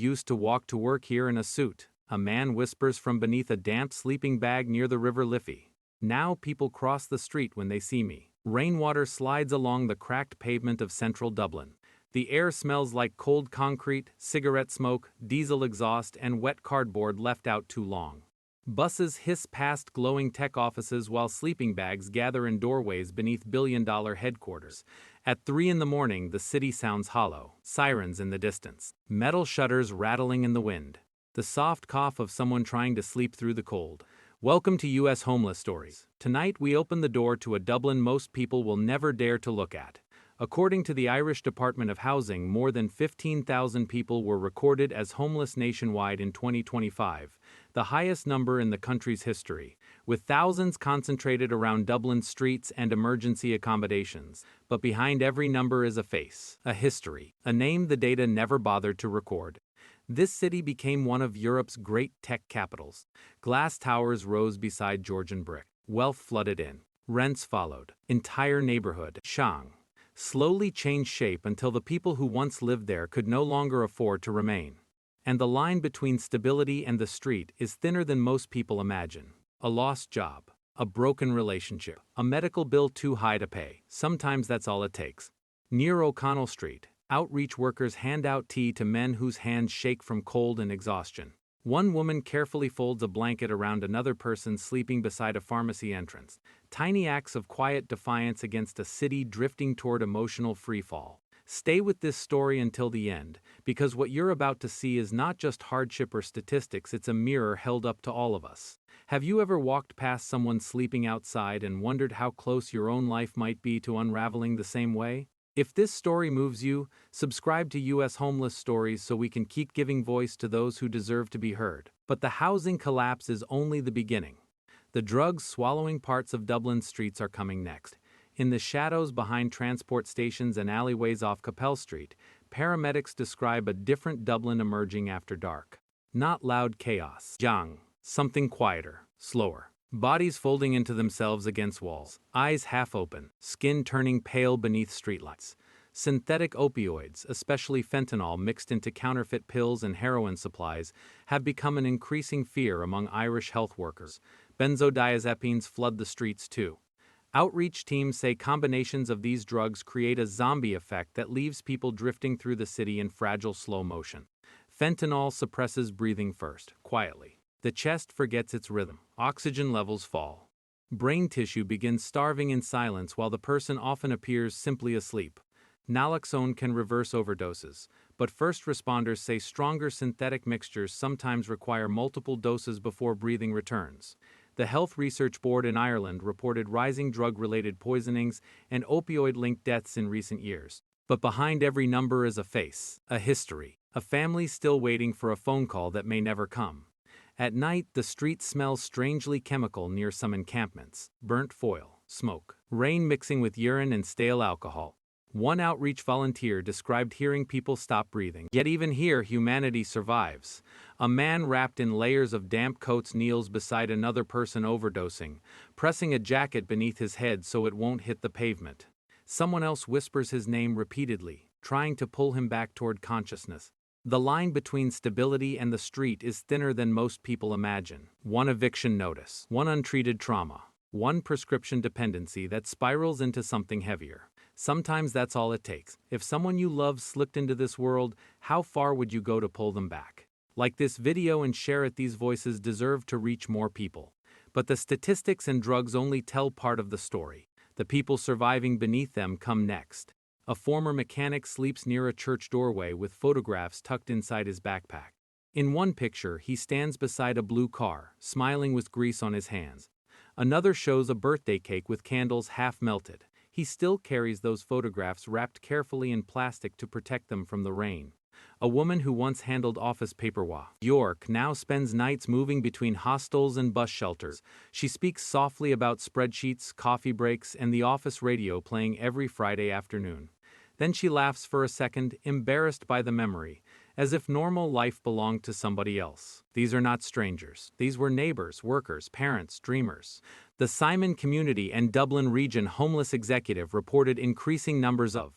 Used to walk to work here in a suit, a man whispers from beneath a damp sleeping bag near the River Liffey. Now people cross the street when they see me. Rainwater slides along the cracked pavement of central Dublin. The air smells like cold concrete, cigarette smoke, diesel exhaust, and wet cardboard left out too long. Buses hiss past glowing tech offices while sleeping bags gather in doorways beneath billion-dollar headquarters. At 3 in the morning, the city sounds hollow, sirens in the distance, metal shutters rattling in the wind, the soft cough of someone trying to sleep through the cold. Welcome to U.S. Homeless Stories. Tonight we open the door to a Dublin most people will never dare to look at. According to the Irish Department of Housing, more than 15,000 people were recorded as homeless nationwide in 2025, the highest number in the country's history, with thousands concentrated around Dublin's streets and emergency accommodations. But behind every number is a face, a history, a name the data never bothered to record. This city became one of Europe's great tech capitals. Glass towers rose beside Georgian brick. Wealth flooded in. Rents followed. Entire neighborhood, Shang, slowly changed shape until the people who once lived there could no longer afford to remain. And the line between stability and the street is thinner than most people imagine. A lost job, a broken relationship, a medical bill too high to pay. Sometimes that's all it takes. Near O'Connell Street, outreach workers hand out tea to men whose hands shake from cold and exhaustion. One woman carefully folds a blanket around another person sleeping beside a pharmacy entrance. Tiny acts of quiet defiance against a city drifting toward emotional freefall. Stay with this story until the end, because what you're about to see is not just hardship or statistics, it's a mirror held up to all of us. Have you ever walked past someone sleeping outside and wondered how close your own life might be to unraveling the same way? If this story moves you, subscribe to U.S. Homeless Stories so we can keep giving voice to those who deserve to be heard. But the housing collapse is only the beginning. The drugs swallowing parts of Dublin's streets are coming next. In the shadows behind transport stations and alleyways off Capel Street, paramedics describe a different Dublin emerging after dark. Not loud chaos. Jang. Something quieter, slower. Bodies folding into themselves against walls, eyes half open, skin turning pale beneath streetlights. Synthetic opioids, especially fentanyl mixed into counterfeit pills and heroin supplies, have become an increasing fear among Irish health workers. Benzodiazepines flood the streets too. Outreach teams say combinations of these drugs create a zombie effect that leaves people drifting through the city in fragile slow motion. Fentanyl suppresses breathing first, quietly. The chest forgets its rhythm. Oxygen levels fall. Brain tissue begins starving in silence while the person often appears simply asleep. Naloxone can reverse overdoses, but first responders say stronger synthetic mixtures sometimes require multiple doses before breathing returns. The Health Research Board in Ireland reported rising drug-related poisonings and opioid-linked deaths in recent years. But behind every number is a face, a history, a family still waiting for a phone call that may never come. At night, the street smells strangely chemical near some encampments. Burnt foil, smoke, rain mixing with urine and stale alcohol. One outreach volunteer described hearing people stop breathing. Yet even here, humanity survives. A man wrapped in layers of damp coats kneels beside another person overdosing, pressing a jacket beneath his head so it won't hit the pavement. Someone else whispers his name repeatedly, trying to pull him back toward consciousness. The line between stability and the street is thinner than most people imagine. One eviction notice, one untreated trauma, one prescription dependency that spirals into something heavier. Sometimes that's all it takes. If someone you love slipped into this world, how far would you go to pull them back? Like this video and share it. These voices deserve to reach more people. But the statistics and drugs only tell part of the story. The people surviving beneath them come next. A former mechanic sleeps near a church doorway with photographs tucked inside his backpack. In one picture, he stands beside a blue car, smiling with grease on his hands. Another shows a birthday cake with candles half melted. He still carries those photographs wrapped carefully in plastic to protect them from the rain. A woman who once handled office paperwork, York, now spends nights moving between hostels and bus shelters. She speaks softly about spreadsheets, coffee breaks, and the office radio playing every Friday afternoon. Then she laughs for a second, embarrassed by the memory, as if normal life belonged to somebody else. These are not strangers. These were neighbors, workers, parents, dreamers. The Simon Community and Dublin Region Homeless Executive reported increasing numbers of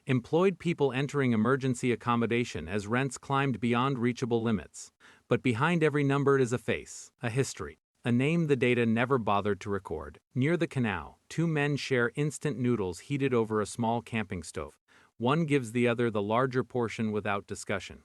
Employed people entering emergency accommodation as rents climbed beyond reachable limits. But behind every number is a face, a history, a name the data never bothered to record. Near the canal, two men share instant noodles heated over a small camping stove. One gives the other the larger portion without discussion.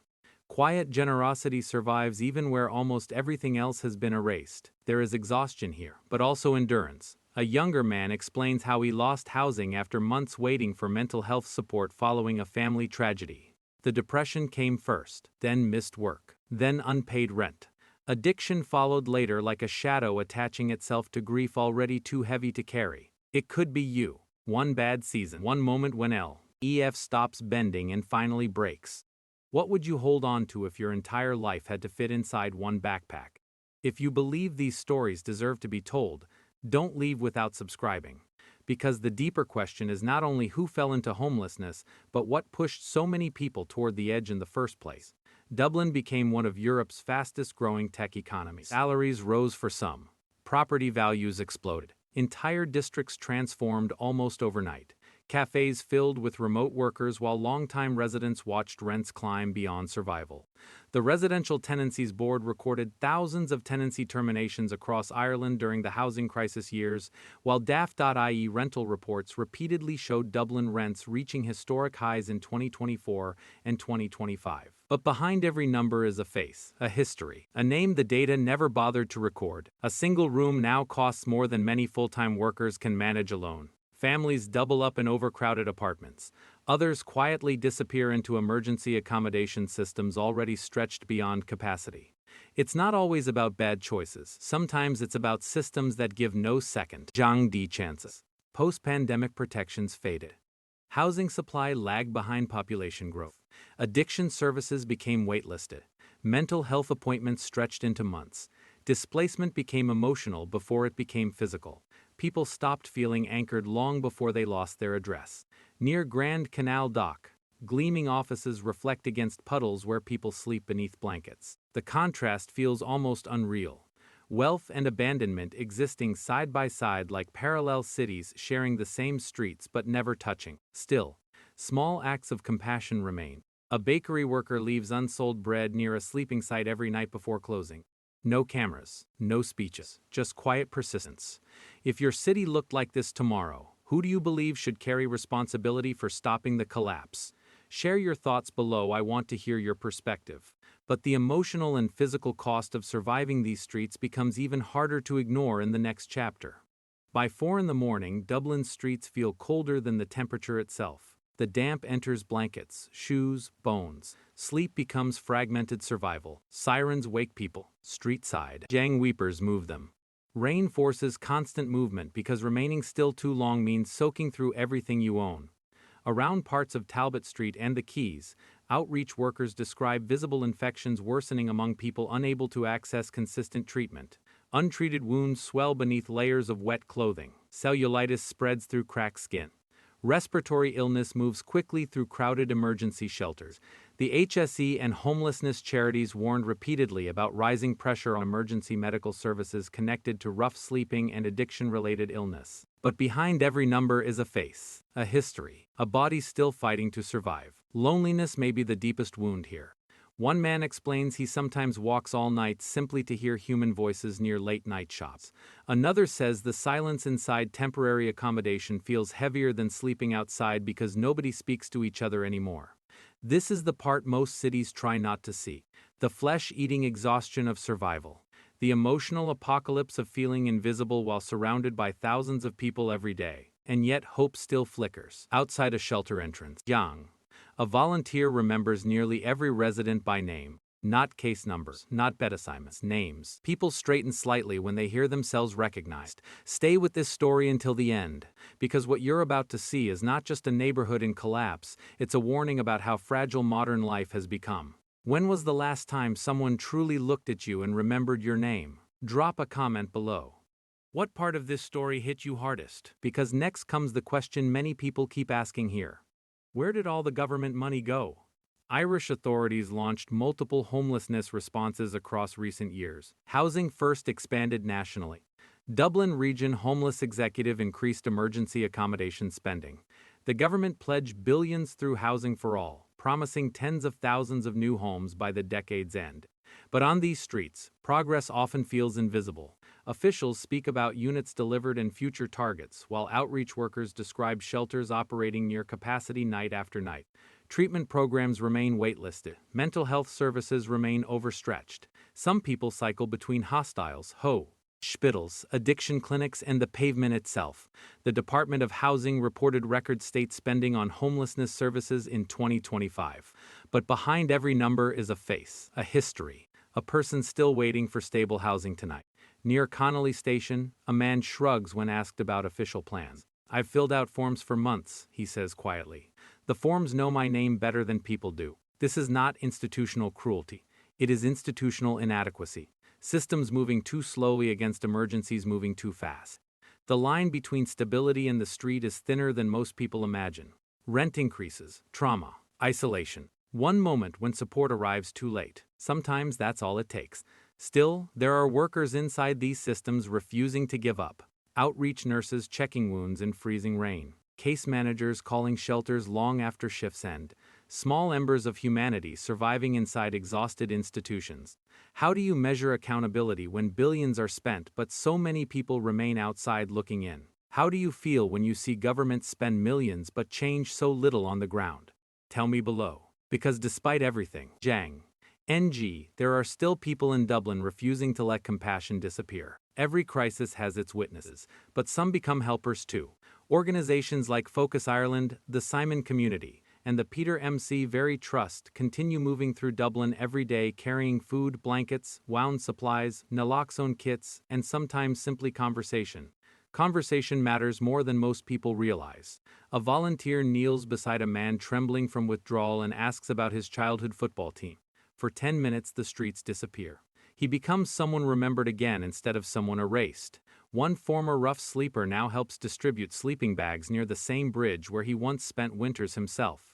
Quiet generosity survives even where almost everything else has been erased. There is exhaustion here, but also endurance. A younger man explains how he lost housing after months waiting for mental health support following a family tragedy. The depression came first, then missed work, then unpaid rent. Addiction followed later like a shadow attaching itself to grief already too heavy to carry. It could be you. One bad season, one moment when EF stops bending and finally breaks. What would you hold on to if your entire life had to fit inside one backpack? If you believe these stories deserve to be told, don't leave without subscribing. Because the deeper question is not only who fell into homelessness, but what pushed so many people toward the edge in the first place. Dublin became one of Europe's fastest-growing tech economies. Salaries rose for some. Property values exploded. Entire districts transformed almost overnight. Cafes filled with remote workers while longtime residents watched rents climb beyond survival. The Residential Tenancies Board recorded thousands of tenancy terminations across Ireland during the housing crisis years, while daft.ie rental reports repeatedly showed Dublin rents reaching historic highs in 2024 and 2025. But behind every number is a face, a history, a name the data never bothered to record. A single room now costs more than many full-time workers can manage alone. Families double up in overcrowded apartments. Others quietly disappear into emergency accommodation systems already stretched beyond capacity. It's not always about bad choices. Sometimes it's about systems that give no second chances. Post-pandemic protections faded. Housing supply lagged behind population growth. Addiction services became waitlisted. Mental health appointments stretched into months. Displacement became emotional before it became physical. People stopped feeling anchored long before they lost their address. Near Grand Canal Dock, gleaming offices reflect against puddles where people sleep beneath blankets. The contrast feels almost unreal. Wealth and abandonment existing side by side like parallel cities sharing the same streets but never touching. Still, small acts of compassion remain. A bakery worker leaves unsold bread near a sleeping site every night before closing. No cameras, no speeches, just quiet persistence. If your city looked like this tomorrow, who do you believe should carry responsibility for stopping the collapse? Share your thoughts below. I want to hear your perspective. But the emotional and physical cost of surviving these streets becomes even harder to ignore in the next chapter. By 4 in the morning, Dublin's streets feel colder than the temperature itself. The damp enters blankets, shoes, bones. Sleep becomes fragmented survival. Sirens wake people. Street side jang weepers move them. Rain forces constant movement because remaining still too long means soaking through everything you own. Around parts of Talbot Street and the Quays, outreach workers describe visible infections worsening among people unable to access consistent treatment. Untreated wounds swell beneath layers of wet clothing. Cellulitis spreads through cracked skin. Respiratory illness moves quickly through crowded emergency shelters. The HSE and homelessness charities warned repeatedly about rising pressure on emergency medical services connected to rough sleeping and addiction-related illness. But behind every number is a face, a history, a body still fighting to survive. Loneliness may be the deepest wound here. One man explains he sometimes walks all night simply to hear human voices near late-night shops. Another says the silence inside temporary accommodation feels heavier than sleeping outside because nobody speaks to each other anymore. This is the part most cities try not to see. The flesh-eating exhaustion of survival. The emotional apocalypse of feeling invisible while surrounded by thousands of people every day. And yet hope still flickers. Outside a shelter entrance. Young. A volunteer remembers nearly every resident by name, not case numbers, not bed assignments, names. People straighten slightly when they hear themselves recognized. Stay with this story until the end, because what you're about to see is not just a neighborhood in collapse, it's a warning about how fragile modern life has become. When was the last time someone truly looked at you and remembered your name? Drop a comment below. What part of this story hit you hardest? Because next comes the question many people keep asking here. Where did all the government money go? Irish authorities launched multiple homelessness responses across recent years. Housing First expanded nationally. Dublin Region Homeless Executive increased emergency accommodation spending. The government pledged billions through Housing for All, promising tens of thousands of new homes by the decade's end. But on these streets, progress often feels invisible. Officials speak about units delivered and future targets, while outreach workers describe shelters operating near capacity night after night. Treatment programs remain waitlisted. Mental health services remain overstretched. Some people cycle between hospitals, addiction clinics, and the pavement itself. The Department of Housing reported record state spending on homelessness services in 2025. But behind every number is a face, a history, a person still waiting for stable housing tonight. Near Connolly Station, a man shrugs when asked about official plans. "I've filled out forms for months," he says quietly. "The forms know my name better than people do." This is not institutional cruelty. It is institutional inadequacy. Systems moving too slowly against emergencies moving too fast. The line between stability and the street is thinner than most people imagine. Rent increases, trauma, isolation. One moment when support arrives too late. Sometimes that's all it takes. Still, there are workers inside these systems refusing to give up. Outreach nurses checking wounds in freezing rain. Case managers calling shelters long after shifts end. Small embers of humanity surviving inside exhausted institutions. How do you measure accountability when billions are spent but so many people remain outside looking in? How do you feel when you see governments spend millions but change so little on the ground? Tell me below. Because despite everything, there are still people in Dublin refusing to let compassion disappear. Every crisis has its witnesses, but some become helpers too. Organizations like Focus Ireland, the Simon Community, and the Peter MC Very Trust continue moving through Dublin every day carrying food, blankets, wound supplies, naloxone kits, and sometimes simply conversation. Conversation matters more than most people realize. A volunteer kneels beside a man trembling from withdrawal and asks about his childhood football team. For 10 minutes, the streets disappear. He becomes someone remembered again instead of someone erased. One former rough sleeper now helps distribute sleeping bags near the same bridge where he once spent winters himself.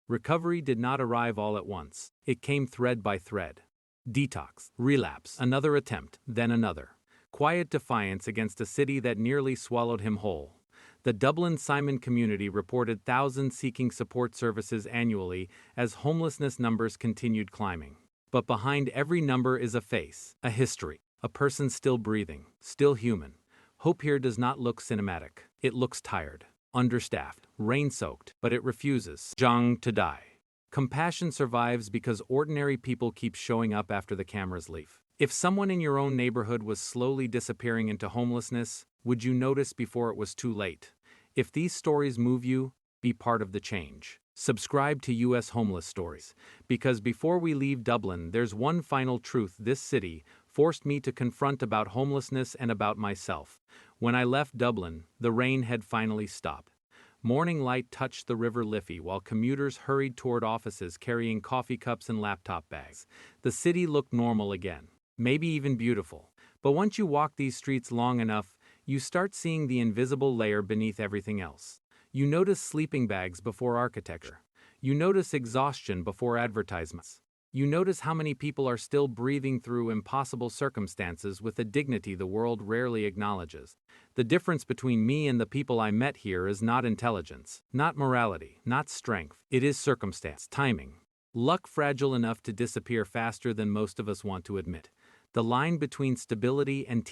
Recovery did not arrive all at once. It came thread by thread. Detox, relapse, another attempt, then another. Quiet defiance against a city that nearly swallowed him whole. The Dublin Simon Community reported thousands seeking support services annually as homelessness numbers continued climbing. But behind every number is a face, a history, a person still breathing, still human. Hope here does not look cinematic. It looks tired, understaffed, rain-soaked, but it refuses to die. Compassion survives because ordinary people keep showing up after the cameras leave. If someone in your own neighborhood was slowly disappearing into homelessness, would you notice before it was too late? If these stories move you, be part of the change. Subscribe to US Homeless Stories, because before we leave Dublin, there's one final truth this city forced me to confront about homelessness and about myself. When I left Dublin, the rain had finally stopped. Morning light touched the River Liffey while commuters hurried toward offices carrying coffee cups and laptop bags. The city looked normal again, maybe even beautiful. But once you walk these streets long enough, you start seeing the invisible layer beneath everything else. You notice sleeping bags before architecture. You notice exhaustion before advertisements. You notice how many people are still breathing through impossible circumstances with a dignity the world rarely acknowledges. The difference between me and the people I met here is not intelligence, not morality, not strength. It is circumstance, timing. Luck fragile enough to disappear faster than most of us want to admit. The line between stability and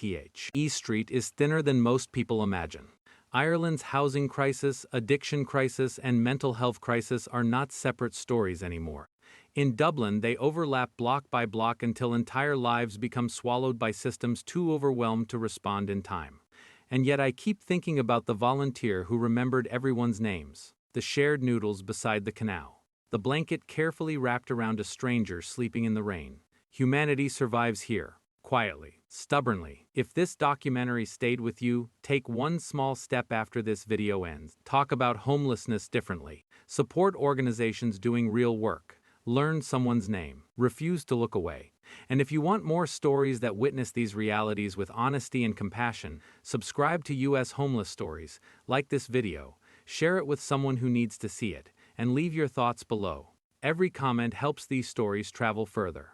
E Street is thinner than most people imagine. Ireland's housing crisis, addiction crisis, and mental health crisis are not separate stories anymore. In Dublin, they overlap block by block until entire lives become swallowed by systems too overwhelmed to respond in time. And yet I keep thinking about the volunteer who remembered everyone's names, the shared noodles beside the canal, the blanket carefully wrapped around a stranger sleeping in the rain. Humanity survives here, quietly, stubbornly. If this documentary stayed with you, take one small step after this video ends. Talk about homelessness differently. Support organizations doing real work. Learn someone's name. Refuse to look away. And if you want more stories that witness these realities with honesty and compassion, subscribe to US Homeless Stories, like this video, share it with someone who needs to see it, and leave your thoughts below. Every comment helps these stories travel further.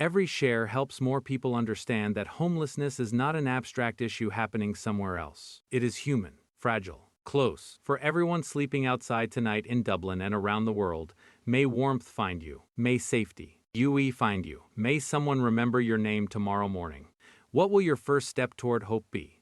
Every share helps more people understand that homelessness is not an abstract issue happening somewhere else. It is human, fragile, Close. For everyone sleeping outside tonight in Dublin and around the world, may warmth find you. May safety, UE find you. May someone remember your name tomorrow morning. What will your first step toward hope be?